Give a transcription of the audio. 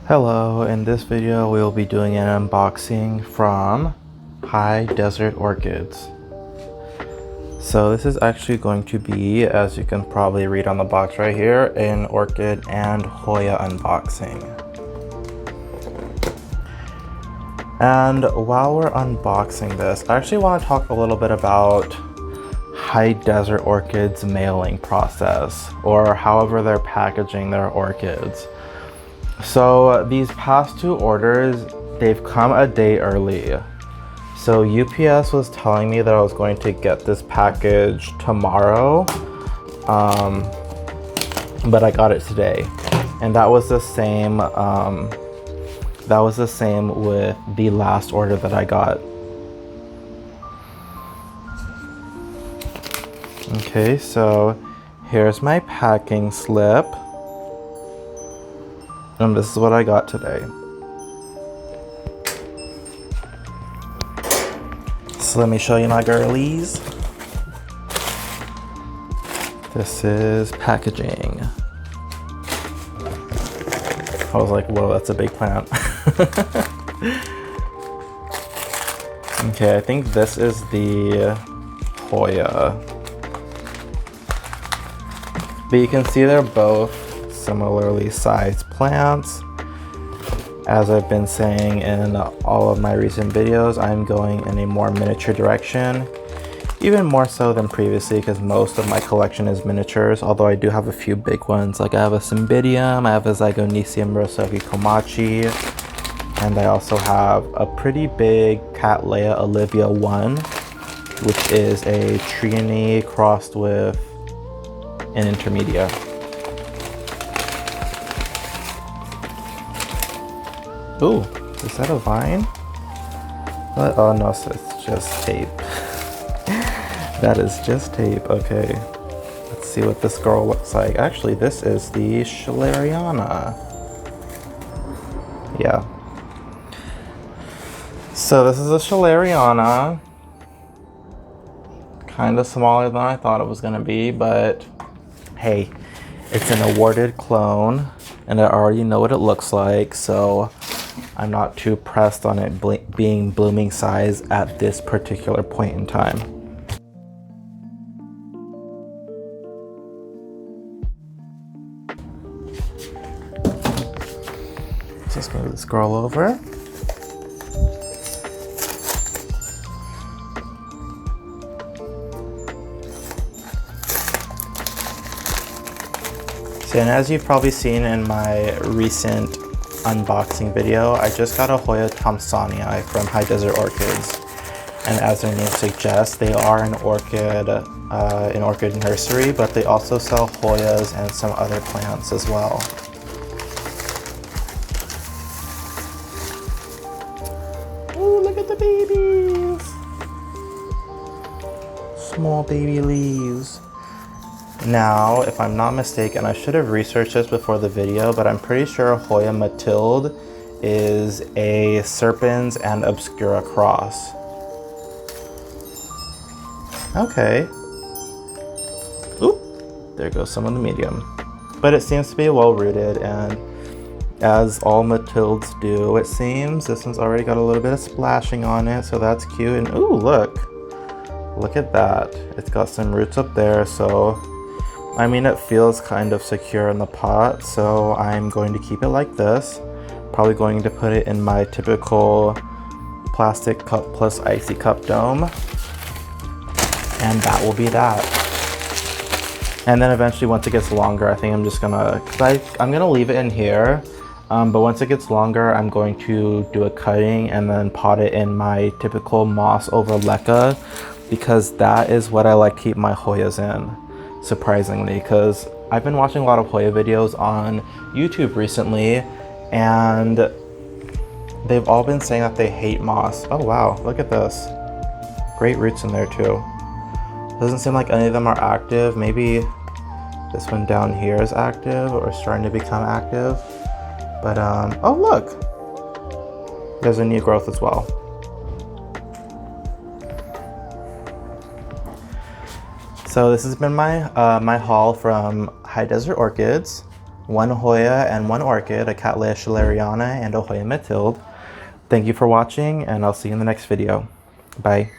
Hello, in this video we will be doing an unboxing from High Desert Orchids. So this is actually going to be, as you can probably read on the box right here, an orchid and Hoya unboxing. And while we're unboxing this, I actually want to talk a little bit about High Desert Orchids mailing process, or however they're packaging their orchids. So these past two orders, they've come a day early. So UPS was telling me that I was going to get this package tomorrow, but I got it today. And that was the same, with the last order that I got. Okay, so here's my packing slip. And this is what I got today. So let me show you my girlies. This is packaging. I was like, whoa, that's a big plant. Okay, I think this is the Hoya. But you can see they're both similarly sized plants. As I've been saying in all of my recent videos, I'm going in a more miniature direction, even more so than previously because most of my collection is miniatures, although I do have a few big ones. Like I have a Cymbidium, I have a Zygonium Rosohi Komachi, and I also have a pretty big Cattleya Olivia 1, which is a Triony crossed with an Intermedia. Ooh, is that a vine? What? Oh no, so it's just tape. That is just tape, okay. Let's see what this girl looks like. Actually, this is the schilleriana. Yeah. So this is a schilleriana. Kind of smaller than I thought it was gonna be, but hey, it's an awarded clone, and I already know what it looks like, so I'm not too pressed on it being blooming size at this particular point in time. Just move this girl over. So, and as you've probably seen in my recent unboxing video, I just got a Hoya Thompsonii from High Desert Orchids, and as their name suggests, they are an orchid nursery, but they also sell Hoyas and some other plants as well. Ooh, look at the babies! Small baby leaves. Now, if I'm not mistaken, I should have researched this before the video, but I'm pretty sure Hoya Mathilde is a Serpens and Obscura cross. Okay. Oop, there goes some of the medium. But it seems to be well rooted, and as all Mathildes do, it seems, this one's already got a little bit of splashing on it, so that's cute. And ooh, look at that. It's got some roots up there, so I mean, it feels kind of secure in the pot, so I'm going to keep it like this. Probably going to put it in my typical plastic cup plus icy cup dome. And that will be that. And then eventually once it gets longer, I think I'm just gonna, I'm gonna leave it in here. But once it gets longer, I'm going to do a cutting and then pot it in my typical moss over leca, because that is what I like to keep my Hoyas in. Surprisingly, because I've been watching a lot of Hoya videos on YouTube recently, and they've all been saying that they hate moss. Oh wow, look at this. Great roots in there too. Doesn't seem like any of them are active. Maybe this one down here is active or starting to become active. But oh look, there's a new growth as well. So this has been my my haul from High Desert Orchids. one Hoya and one orchid, a Cattleya schilleriana and a Hoya Mathilde. Thank you for watching, and I'll see you in the next video. Bye.